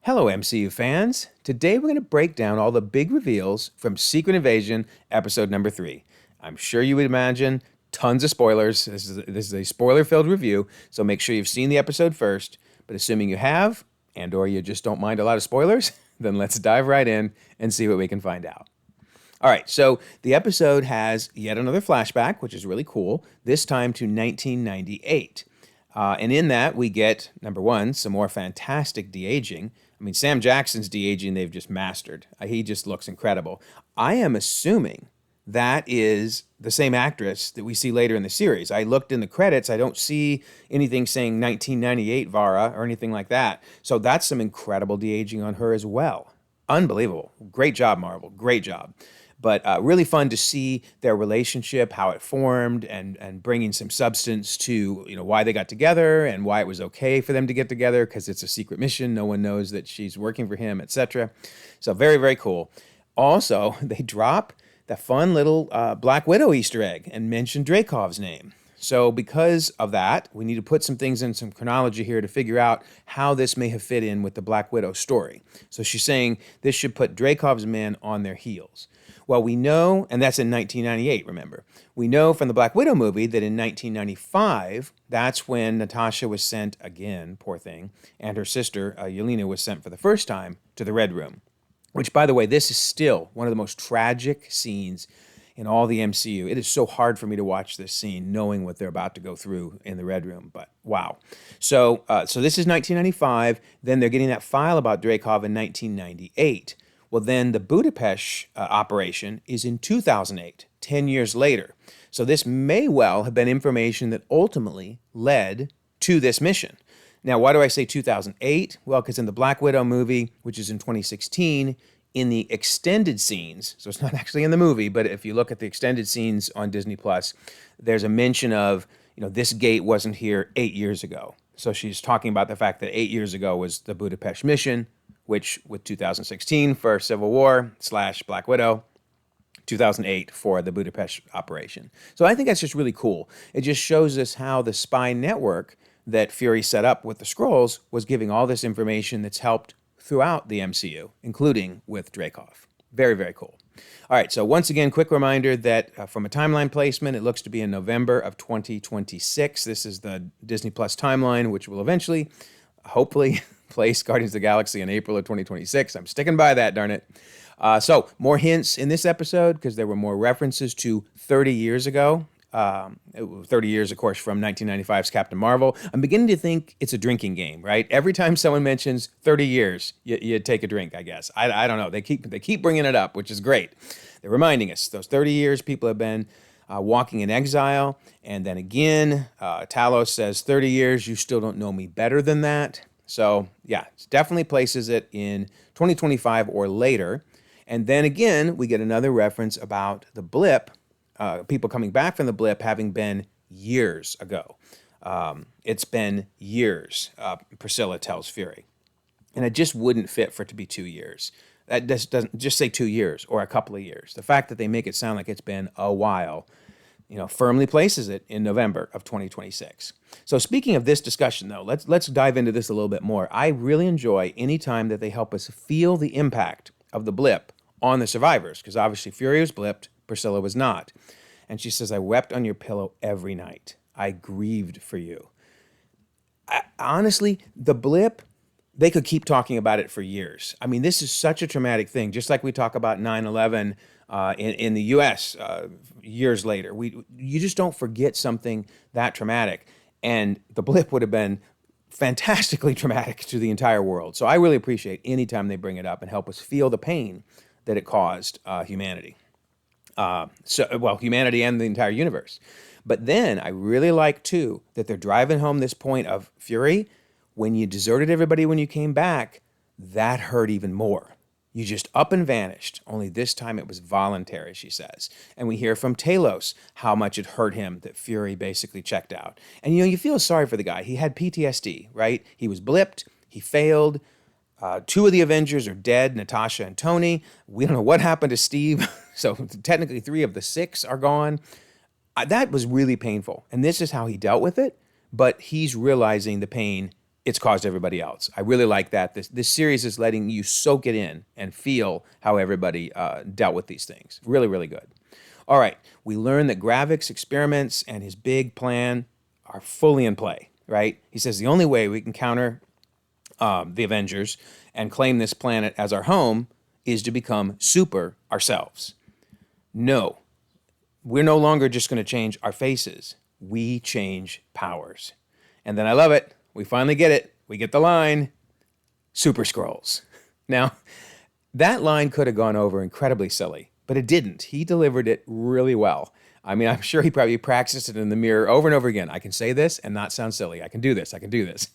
Hello, MCU fans. Today we're going to break down all the big reveals from Secret Invasion episode number 3. I'm sure you would imagine tons of spoilers. This is a spoiler-filled review, so make sure you've seen the episode first. But assuming you have, and or you just don't mind a lot of spoilers, then let's dive right in and see what we can find out. All right, so the episode has yet another flashback, which is really cool, this time to 1998. And in that, we get, number one, some more fantastic de-aging. I mean, Sam Jackson's de-aging they've just mastered. He just looks incredible. I am assuming that is the same actress that we see later in the series. I looked in the credits. I don't see anything saying 1998 Vara or anything like that. So that's some incredible de-aging on her as well. Unbelievable. Great job, Marvel. Great job. But really fun to see their relationship, how it formed, and bringing some substance to why they got together and why it was okay for them to get together because it's a secret mission. No one knows that she's working for him, etc. So very, very cool. Also, they drop that fun little Black Widow Easter egg and mention Dreykov's name. So because of that, we need to put some things in some chronology here to figure out how this may have fit in with the Black Widow story. So she's saying this should put Dreykov's men on their heels. Well, we know, and that's in 1998, remember. We know from the Black Widow movie that in 1995, that's when Natasha was sent again, poor thing, and her sister, Yelena, was sent for the first time to the Red Room. Which, by the way, this is still one of the most tragic scenes in all the MCU. It is so hard for me to watch this scene knowing what they're about to go through in the Red Room, but wow. So this is 1995. Then they're getting that file about Dreykov in 1998. Well, then the Budapest operation is in 2008, 10 years later. So this may well have been information that ultimately led to this mission. Now, why do I say 2008? Well, because in the Black Widow movie, which is in 2016, in the extended scenes, so it's not actually in the movie, but if you look at the extended scenes on Disney Plus, there's a mention of, this gate wasn't here 8 years ago. So she's talking about the fact that 8 years ago was the Budapest mission, which with 2016 for Civil War / Black Widow, 2008 for the Budapest operation. So I think that's just really cool. It just shows us how the spy network that Fury set up with the Skrulls was giving all this information that's helped throughout the MCU, including with Dreykov. Very, very cool. All right, so once again, quick reminder that from a timeline placement, it looks to be in November of 2026. This is the Disney Plus timeline, which will eventually, hopefully, place Guardians of the Galaxy in April of 2026. I'm sticking by that, darn it. So more hints in this episode because there were more references to 30 years ago. 30 years, of course, from 1995's Captain Marvel. I'm beginning to think it's a drinking game, right? Every time someone mentions 30 years, you take a drink, I guess. I don't know. They keep bringing it up, which is great. They're reminding us those 30 years people have been walking in exile. And then again, Talos says 30 years, you still don't know me better than that. So yeah, it definitely places it in 2025 or later. And then again, we get another reference about the blip, people coming back from the blip having been years ago. It's been years, Priscilla tells Fury. And it just wouldn't fit for it to be 2 years. That doesn't just say 2 years or a couple of years. The fact that they make it sound like it's been a while, firmly places it in November of 2026. So speaking of this discussion, though, let's dive into this a little bit more. I really enjoy any time that they help us feel the impact of the blip on the survivors, because obviously Fury was blipped, Priscilla was not. And she says, I wept on your pillow every night. I grieved for you. Honestly, the blip, they could keep talking about it for years. I mean, this is such a traumatic thing, just like we talk about 9/11 in the U.S. Years later. You just don't forget something that traumatic. And the blip would have been fantastically traumatic to the entire world. So I really appreciate any time they bring it up and help us feel the pain that it caused humanity. Humanity and the entire universe. But then I really like, too, that they're driving home this point of Fury, when you deserted everybody when you came back, that hurt even more. You just up and vanished, only this time it was voluntary, she says. And we hear from Talos how much it hurt him that Fury basically checked out. And you feel sorry for the guy. He had PTSD, right? He was blipped, he failed. 2 of the Avengers are dead, Natasha and Tony. We don't know what happened to Steve. So technically 3 of the 6 are gone. That was really painful. And this is how he dealt with it. But he's realizing the pain it's caused everybody else. I really like that. This series is letting you soak it in and feel how everybody dealt with these things. Really, really good. All right, we learn that Gravik's experiments and his big plan are fully in play, right? He says the only way we can counter the Avengers and claim this planet as our home is to become super ourselves. No, we're no longer just going to change our faces. We change powers. And then I love it. We finally get it. We get the line, Super Skrulls. Now, that line could have gone over incredibly silly, but it didn't. He delivered it really well. I mean, I'm sure he probably practiced it in the mirror over and over again. I can say this and not sound silly. I can do this. I can do this.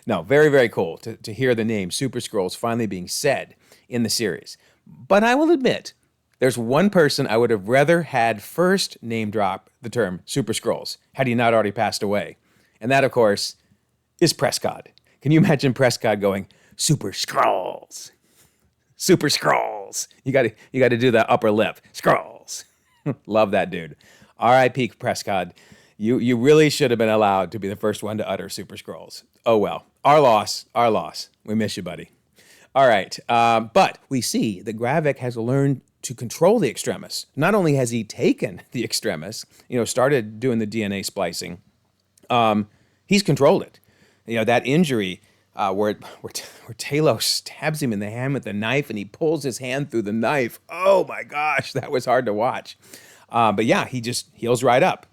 No, very, very cool to hear the name Super Skrulls finally being said in the series. But I will admit, there's one person I would have rather had first name drop the term Super Skrulls had he not already passed away. And that, of course, is Prescott. Can you imagine Prescott going, Super Skrulls? Super Skrulls. You got to do that upper lip. Skrulls. Love that dude. R.I.P. Prescott. You really should have been allowed to be the first one to utter Super Skrulls. Oh well. Our loss. Our loss. We miss you, buddy. All right. But we see that Gravik has learned to control the extremis. Not only has he taken the extremis, started doing the DNA splicing, he's controlled it. That injury where Talos stabs him in the hand with the knife and he pulls his hand through the knife. Oh my gosh, that was hard to watch. But yeah, he just heals right up.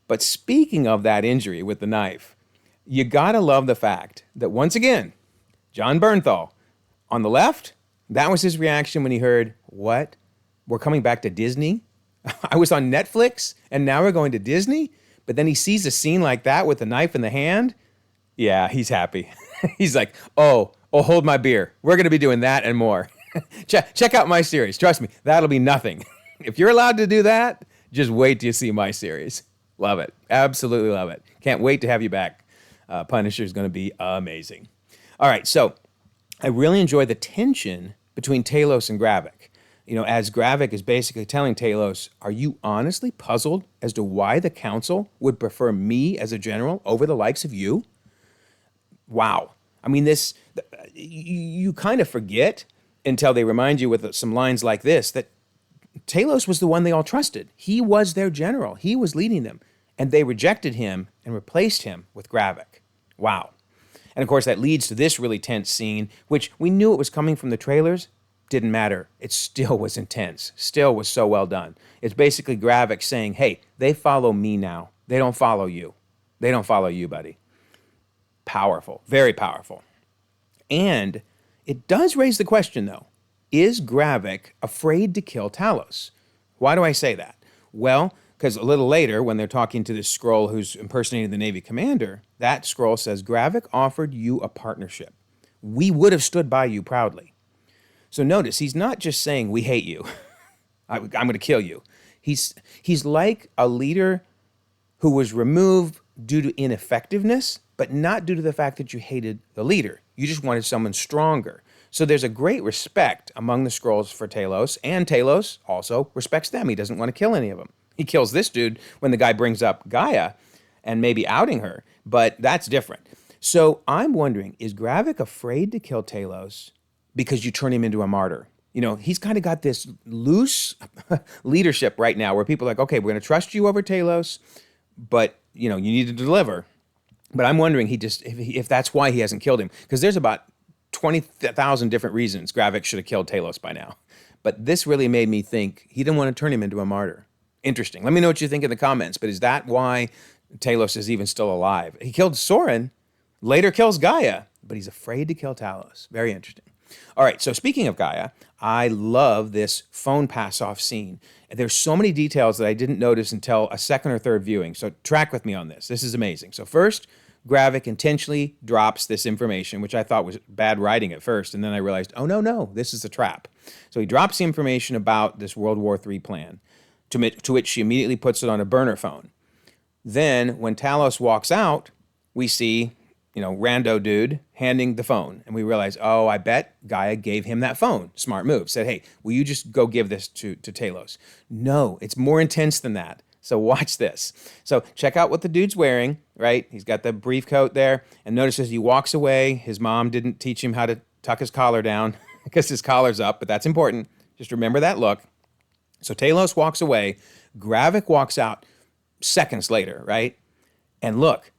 But speaking of that injury with the knife, you gotta love the fact that once again, John Bernthal on the left, that was his reaction when he heard, what? We're coming back to Disney? I was on Netflix and now we're going to Disney? But then he sees a scene like that with the knife in the hand. Yeah, he's happy. He's like, oh, hold my beer. We're going to be doing that and more. Check out my series. Trust me, that'll be nothing. If you're allowed to do that, just wait till you see my series. Love it. Absolutely love it. Can't wait to have you back. Punisher is going to be amazing. All right, so I really enjoy the tension between Talos and Gravik. As Gravik is basically telling Talos, are you honestly puzzled as to why the council would prefer me as a general over the likes of you? Wow. I mean, you kind of forget until they remind you with some lines like this that Talos was the one they all trusted. He was their general. He was leading them. And they rejected him and replaced him with Gravik. Wow. And of course, that leads to this really tense scene, which we knew it was coming from the trailers. Didn't matter. It still was intense. Still was so well done. It's basically Gravik saying, hey, they follow me now. They don't follow you. They don't follow you, buddy. Powerful. Very powerful. And it does raise the question, though. Is Gravik afraid to kill Talos? Why do I say that? Well, because a little later, when they're talking to this Skrull who's impersonating the Navy commander, that Skrull says, Gravik offered you a partnership. We would have stood by you proudly. So notice, he's not just saying, we hate you. I'm going to kill you. He's like a leader who was removed due to ineffectiveness, but not due to the fact that you hated the leader. You just wanted someone stronger. So there's a great respect among the Skrulls for Talos, and Talos also respects them. He doesn't want to kill any of them. He kills this dude when the guy brings up Gaia and maybe outing her, but that's different. So I'm wondering, is Gravik afraid to kill Talos because you turn him into a martyr? He's kind of got this loose leadership right now where people are like, okay, we're going to trust you over Talos, but, you need to deliver. But I'm wondering if that's why he hasn't killed him, because there's about 20,000 different reasons Gravik should have killed Talos by now. But this really made me think he didn't want to turn him into a martyr. Interesting. Let me know what you think in the comments, but is that why Talos is even still alive? He killed Soren, later kills Gaia, but he's afraid to kill Talos. Very interesting. All right, so speaking of Gaia, I love this phone pass-off scene. There's so many details that I didn't notice until a second or third viewing, so track with me on this. This is amazing. So first, Gravik intentionally drops this information, which I thought was bad writing at first, and then I realized, oh, no, this is a trap. So he drops the information about this World War III plan, to which she immediately puts it on a burner phone. Then, when Talos walks out, we see, rando dude handing the phone, and we realize, oh, I bet Gaia gave him that phone. Smart move. Said, hey, will you just go give this to Talos? No, it's more intense than that. So watch this. So check out what the dude's wearing, right? He's got the brief coat there. And notice as he walks away, his mom didn't teach him how to tuck his collar down because his collar's up, but that's important. Just remember that look. So Talos walks away. Gravik walks out seconds later, right? And look,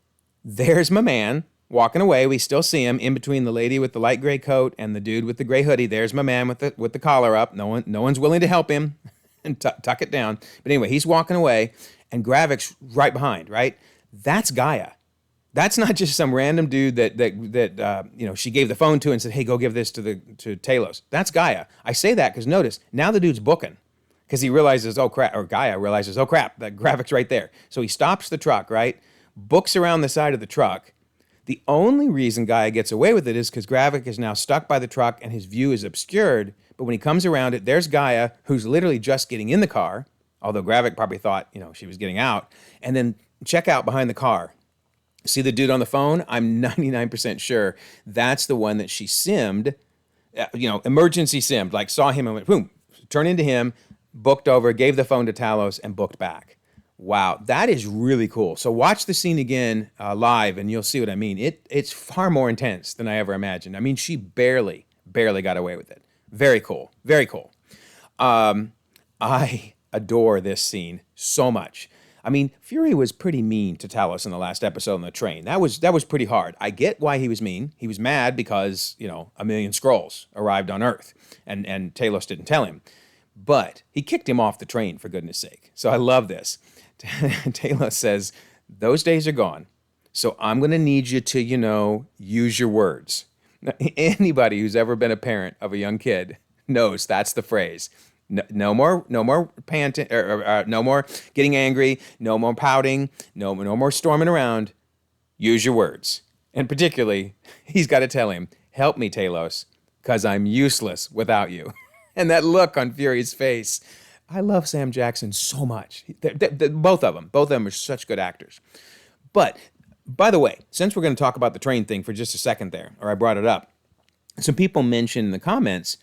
there's my man walking away. We still see him in between the lady with the light gray coat and the dude with the gray hoodie. There's my man with the collar up. No one's willing to help him and tuck it down. But anyway, he's walking away, and Gravik's right behind. Right? That's Gaia. That's not just some random dude that she gave the phone to and said, "Hey, go give this to Talos." That's Gaia. I say that because notice now the dude's booking because he realizes, oh crap, or Gaia realizes, oh crap, that Gravik's right there. So he stops the truck, right? Books around the side of the truck. The only reason Gaia gets away with it is because Gravik is now stuck by the truck and his view is obscured. But when he comes around it, there's Gaia, who's literally just getting in the car, although Gravik probably thought, she was getting out. And then check out behind the car. See the dude on the phone? I'm 99% sure that's the one that she simmed, emergency simmed, like saw him and went, boom, turned into him, booked over, gave the phone to Talos, and booked back. Wow, that is really cool. So watch the scene again live, and you'll see what I mean. It's far more intense than I ever imagined. I mean, she barely got away with it. Very cool, very cool. I adore this scene so much. I mean, Fury was pretty mean to Talos in the last episode on the train. That was pretty hard. I get why he was mean. He was mad because, a million Skrulls arrived on Earth, and Talos didn't tell him. But he kicked him off the train, for goodness sake. So I love this. Talos says, those days are gone, so I'm going to need you to, use your words. Now, anybody who's ever been a parent of a young kid knows that's the phrase. No more panting, no more getting angry, no more pouting, no more storming around. Use your words. And particularly, he's got to tell him, help me, Talos, because I'm useless without you. And that look on Fury's face. I love Sam Jackson so much. Both of them are such good actors. But, by the way, since we're going to talk about the train thing for just a second there, or I brought it up, some people mentioned in the comments,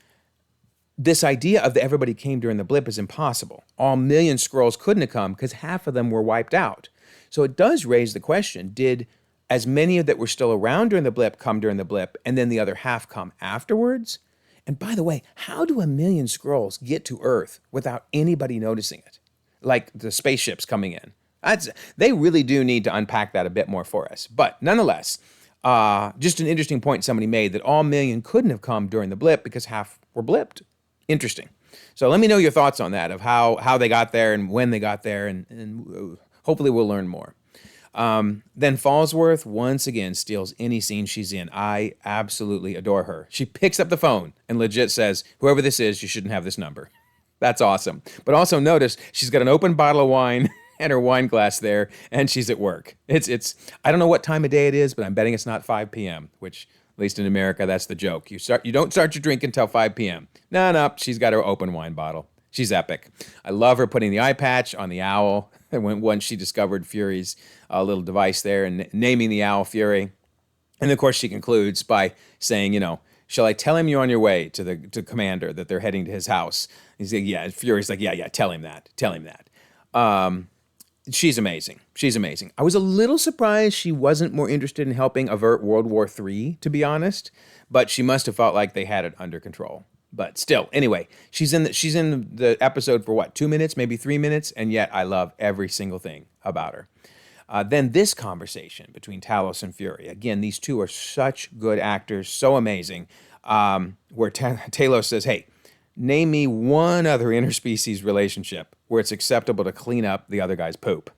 this idea of the everybody came during the blip is impossible. All million Skrulls couldn't have come because half of them were wiped out. So it does raise the question, did as many that were still around during the blip come during the blip, and then the other half come afterwards? And by the way, how do a million Skrulls get to Earth without anybody noticing it? Like the spaceships coming in. They really do need to unpack that a bit more for us. But nonetheless, just an interesting point somebody made that all million couldn't have come during the blip because half were blipped. Interesting. So let me know your thoughts on that, of how they got there and when they got there, and hopefully we'll learn more. Then Falsworth once again steals any scene she's in. I absolutely adore her. She picks up the phone and legit says, whoever this is, you shouldn't have this number. That's awesome. But also notice she's got an open bottle of wine and her wine glass there, and she's at work. It's I don't know what time of day it is, but I'm betting it's not 5 p.m., which, at least in America, that's the joke. You don't start your drink until 5 p.m. No, she's got her open wine bottle. She's epic. I love her putting the eye patch on the owl once she discovered Fury's little device there and naming the owl Fury. And of course, she concludes by saying, shall I tell him you're on your way to Commander, that they're heading to his house? He's like, yeah. Fury's like, yeah, tell him that. She's amazing. She's amazing. I was a little surprised she wasn't more interested in helping avert World War III, to be honest, but she must have felt like they had it under control. But still, anyway, she's in the episode for 2 minutes, maybe 3 minutes, and yet I love every single thing about her. Then this conversation between Talos and Fury. Again, these two are such good actors, so amazing, where Talos says, hey, name me one other interspecies relationship where it's acceptable to clean up the other guy's poop,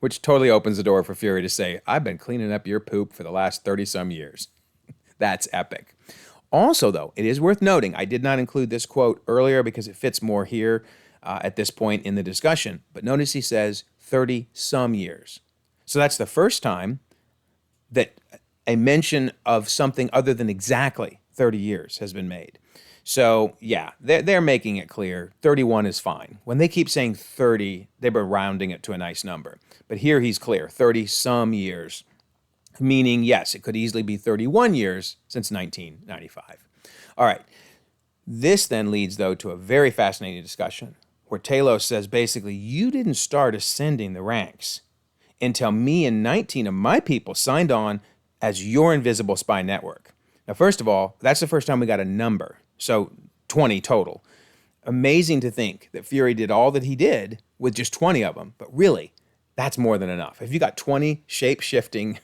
which totally opens the door for Fury to say, I've been cleaning up your poop for the last 30-some years. That's epic. Also, though, it is worth noting, I did not include this quote earlier because it fits more here at this point in the discussion, but notice he says 30-some years. So that's the first time that a mention of something other than exactly 30 years has been made. So, yeah, they're making it clear 31 is fine. When they keep saying 30, they've been rounding it to a nice number. But here he's clear, 30-some years. Meaning, yes, it could easily be 31 years since 1995. All right. This then leads, though, to a very fascinating discussion where Talos says basically, you didn't start ascending the ranks until me and 19 of my people signed on as your invisible spy network. Now, first of all, that's the first time we got a number. So 20 total. Amazing to think that Fury did all that he did with just 20 of them. But really, that's more than enough. If you got 20 shape-shifting,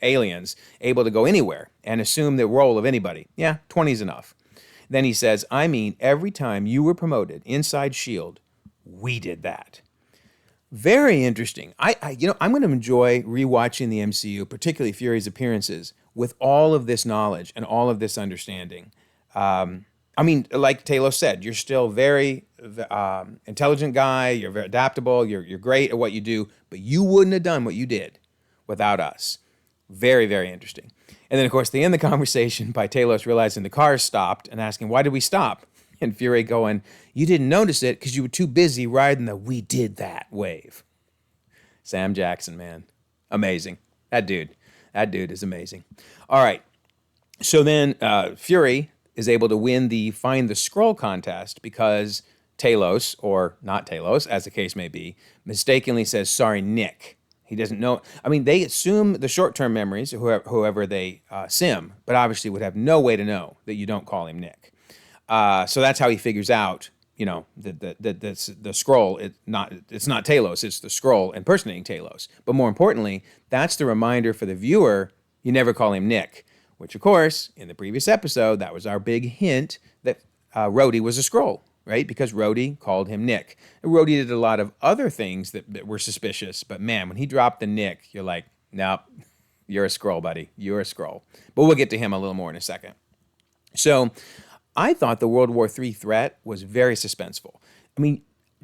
aliens able to go anywhere and assume the role of anybody, yeah, 20 is enough. Then he says, I mean, every time you were promoted inside S.H.I.E.L.D., we did that. Very interesting. I'm going to enjoy rewatching the MCU, particularly Fury's appearances, with all of this knowledge and all of this understanding. Like Talos said, you're still very intelligent guy. You're very adaptable. You're great at what you do, but you wouldn't have done what you did without us. Very, very interesting. And then, of course, they end the conversation by Talos realizing the car stopped and asking, why did we stop? And Fury going, you didn't notice it because you were too busy riding the we did that wave. Sam Jackson, man. Amazing. That dude is amazing. All right. So then Fury is able to win the Find the Skrull contest because Talos, or not Talos, as the case may be, mistakenly says, sorry, Nick. He doesn't know. I mean, they assume the short-term memories, whoever they sim, but obviously would have no way to know that you don't call him Nick. So that's how he figures out, that the Skrull, it's not Talos, it's the Skrull impersonating Talos. But more importantly, that's the reminder for the viewer, you never call him Nick, which, of course, in the previous episode, that was our big hint that Rhodey was a Skrull, right? Because Rhodey called him Nick. And Rhodey did a lot of other things that were suspicious, but man, when he dropped the Nick, you're like, nope, you're a Skrull, buddy. You're a Skrull. But we'll get to him a little more in a second. So I thought the World War III threat was very suspenseful. I mean,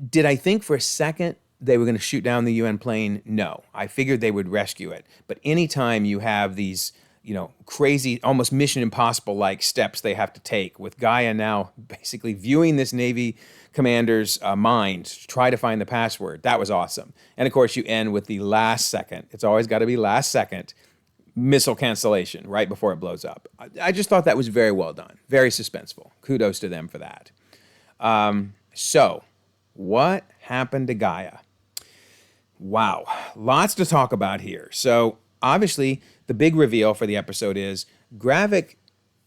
did I think for a second they were going to shoot down the UN plane? No. I figured they would rescue it. But anytime you have these, crazy, almost Mission Impossible-like steps they have to take, with Gaia now basically viewing this Navy commander's mind to try to find the password, that was awesome. And of course, you end with the last second. It's always got to be last second. Missile cancellation right before it blows up. I just thought that was very well done. Very suspenseful. Kudos to them for that. So, what happened to Gaia? Wow. Lots to talk about here. So, obviously, the big reveal for the episode is Gravik,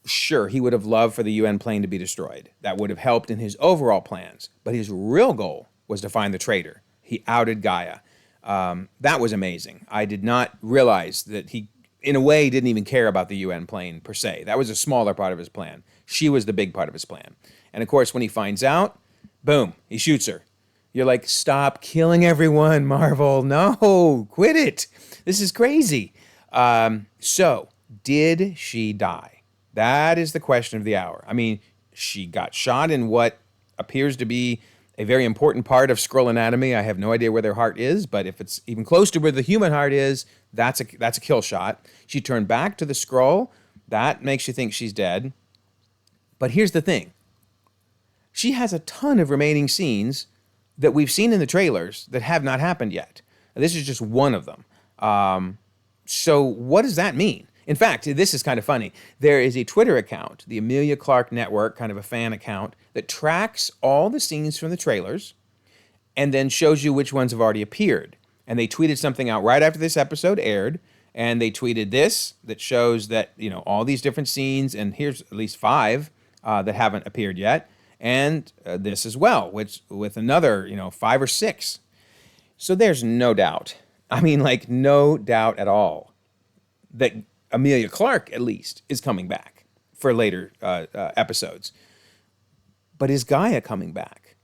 sure, he would have loved for the UN plane to be destroyed. That would have helped in his overall plans. But his real goal was to find the traitor. He outed Gaia. That was amazing. I did not realize that he, in a way, didn't even care about the UN plane per se. That was a smaller part of his plan. She was the big part of his plan. And of course, when he finds out, boom, he shoots her. You're like, stop killing everyone, Marvel. No, quit it. This is crazy. So, did she die? That is the question of the hour. I mean, she got shot in what appears to be a very important part of Skrull anatomy. I have no idea where their heart is, but if it's even close to where the human heart is, that's a kill shot. She turned back to the Skrull. That makes you think she's dead. But here's the thing. She has a ton of remaining scenes that we've seen in the trailers that have not happened yet. This is just one of them. So what does that mean? In fact, this is kind of funny. There is a Twitter account, the Amelia Clark Network, kind of a fan account, that tracks all the scenes from the trailers and then shows you which ones have already appeared. And they tweeted something out right after this episode aired, and they tweeted this that shows that, all these different scenes, and here's at least 5 that haven't appeared yet, and this as well, which with another, 5 or 6. So there's no doubt. I mean, no doubt at all that Amelia Clark, at least, is coming back for later episodes. But is Gaia coming back?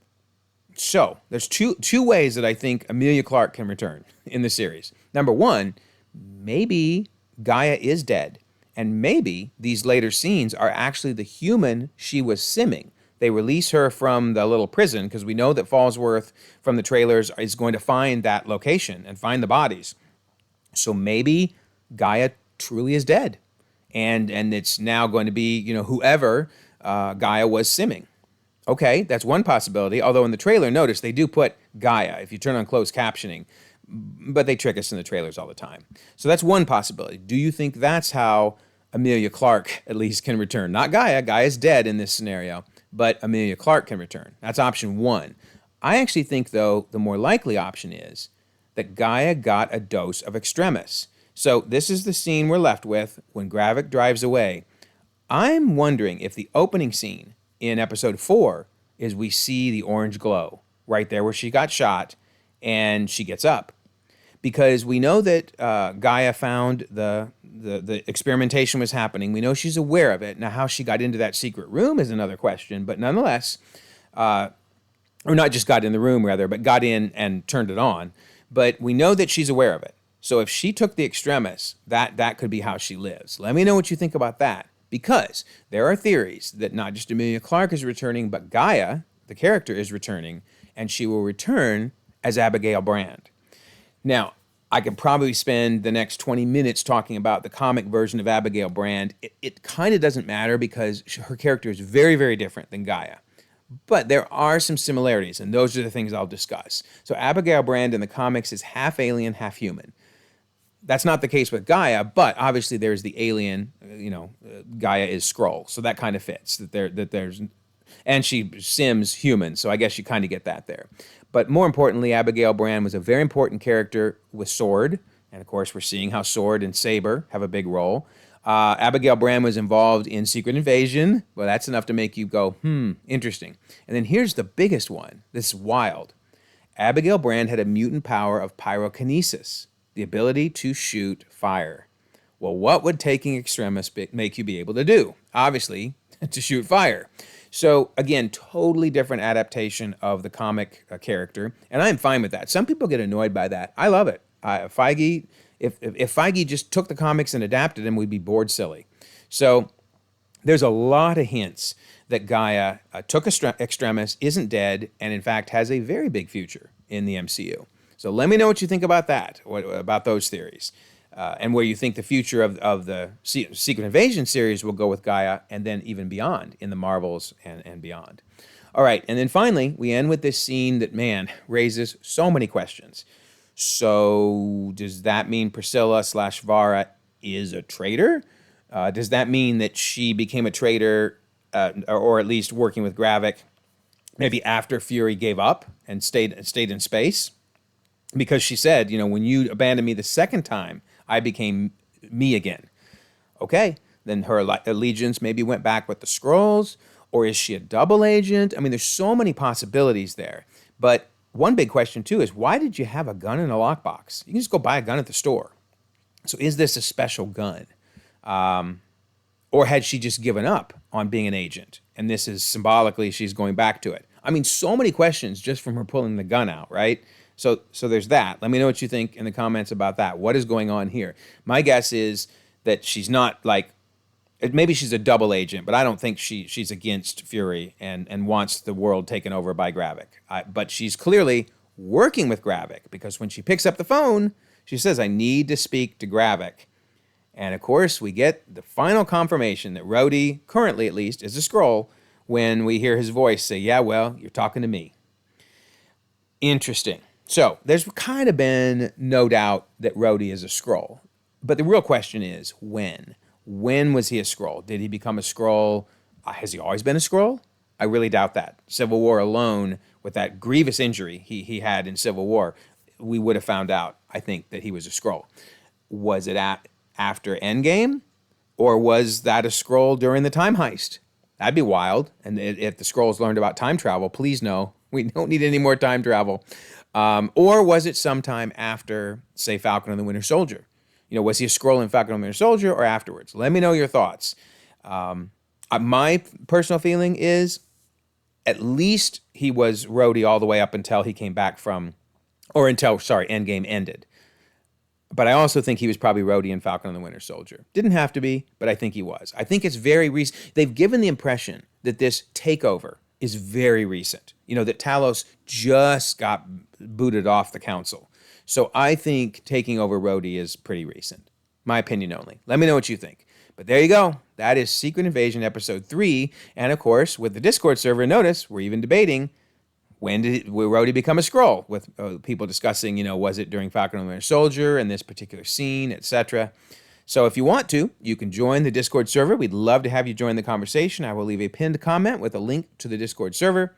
So there's two ways that I think Amelia Clark can return in the series. Number one, maybe Gaia is dead, and maybe these later scenes are actually the human she was simming. They release her from the little prison because we know that Falsworth from the trailers is going to find that location and find the bodies. So maybe Gaia truly is dead, and it's now going to be whoever Gaia was simming. Okay, that's one possibility. Although in the trailer, notice they do put Gaia if you turn on closed captioning, but they trick us in the trailers all the time. So that's one possibility. Do you think that's how Amelia Clark at least can return? Not Gaia. Gaia's dead in this scenario, but Amelia Clark can return. That's option one. I actually think, though, the more likely option is that Gaia got a dose of Extremis. So this is the scene we're left with when Gravik drives away. I'm wondering if the opening scene in episode 4 is we see the orange glow right there where she got shot and she gets up. Because we know that Gaia found the experimentation was happening. We know she's aware of it. Now, how she got into that secret room is another question. But nonetheless, or not just got in the room, rather, but got in and turned it on. But we know that she's aware of it. So if she took the Extremis, that could be how she lives. Let me know what you think about that. Because there are theories that not just Emilia Clarke is returning, but Gaia, the character, is returning. And she will return as Abigail Brand. Now, I could probably spend the next 20 minutes talking about the comic version of Abigail Brand. It kind of doesn't matter because her character is very, very different than Gaia. But there are some similarities, and those are the things I'll discuss. So Abigail Brand in the comics is half alien, half human. That's not the case with Gaia, but obviously there's the alien, Gaia is Skrull. So that kind of fits, and she sims human, so I guess you kind of get that there. But more importantly, Abigail Brand was a very important character with Sword, and of course we're seeing how Sword and Saber have a big role. Abigail Brand was involved in Secret Invasion. Well, that's enough to make you go, interesting. And then here's the biggest one. This is wild. Abigail Brand had a mutant power of pyrokinesis, the ability to shoot fire. Well, what would taking Extremis make you be able to do? Obviously, to shoot fire. So, again, totally different adaptation of the comic character, and I'm fine with that. Some people get annoyed by that. I love it. Feige, if Feige just took the comics and adapted them, we'd be bored silly. So, there's a lot of hints that Gaia took Extremis, isn't dead, and in fact has a very big future in the MCU. So let me know what you think about that, about those theories, and where you think the future of the Secret Invasion series will go with Gaia, and then even beyond in the Marvels and beyond. All right, and then finally, we end with this scene that, man, raises so many questions. So does that mean Priscilla/Vara is a traitor? Does that mean that she became a traitor, or at least working with Gravik, maybe after Fury gave up and stayed in space? Because she said, when you abandoned me the second time, I became me again. Okay, then her allegiance maybe went back with the Skrulls, or is she a double agent? I mean, there's so many possibilities there. But one big question, too, is why did you have a gun in a lockbox? You can just go buy a gun at the store. So is this a special gun? Or had she just given up on being an agent? And this is symbolically, she's going back to it. I mean, so many questions just from her pulling the gun out, right? So there's that. Let me know what you think in the comments about that. What is going on here? My guess is that she's not maybe she's a double agent, but I don't think she's against Fury and wants the world taken over by Gravik. But she's clearly working with Gravik, because when she picks up the phone, she says, I need to speak to Gravik. And of course, we get the final confirmation that Rhodey, currently at least, is a Skrull when we hear his voice say, yeah, well, you're talking to me. Interesting. So there's kind of been no doubt that Rhodey is a Skrull. But the real question is, when? When was he a Skrull? Did he become a Skrull? Has he always been a Skrull? I really doubt that. Civil War alone, with that grievous injury he had in Civil War, we would have found out, I think, that he was a Skrull. Was it after Endgame? Or was that a Skrull during the time heist? That'd be wild. And if the Skrulls learned about time travel, please no. We don't need any more time travel. Or was it sometime after, say, Falcon and the Winter Soldier? Was he a Skrull in Falcon and the Winter Soldier or afterwards? Let me know your thoughts. My personal feeling is at least he was Rhodey all the way up until he came back Endgame ended. But I also think he was probably Rhodey in Falcon and the Winter Soldier. Didn't have to be, but I think he was. I think it's very recent. They've given the impression that this takeover is very recent. That Talos just got booted off the council. So I think taking over Rhodey is pretty recent. My opinion only. Let me know what you think. But there you go. That is Secret Invasion Episode 3. And of course, with the Discord server, notice we're even debating, will Rhodey become a Skrull? With people discussing, was it during Falcon and the Winter Soldier and this particular scene, etc. So if you want to, you can join the Discord server. We'd love to have you join the conversation. I will leave a pinned comment with a link to the Discord server.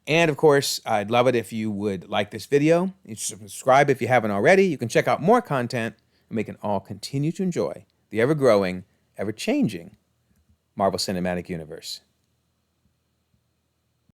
And of course, I'd love it if you would like this video. You should subscribe if you haven't already. You can check out more content, and we can all continue to enjoy the ever-growing, ever-changing Marvel Cinematic Universe.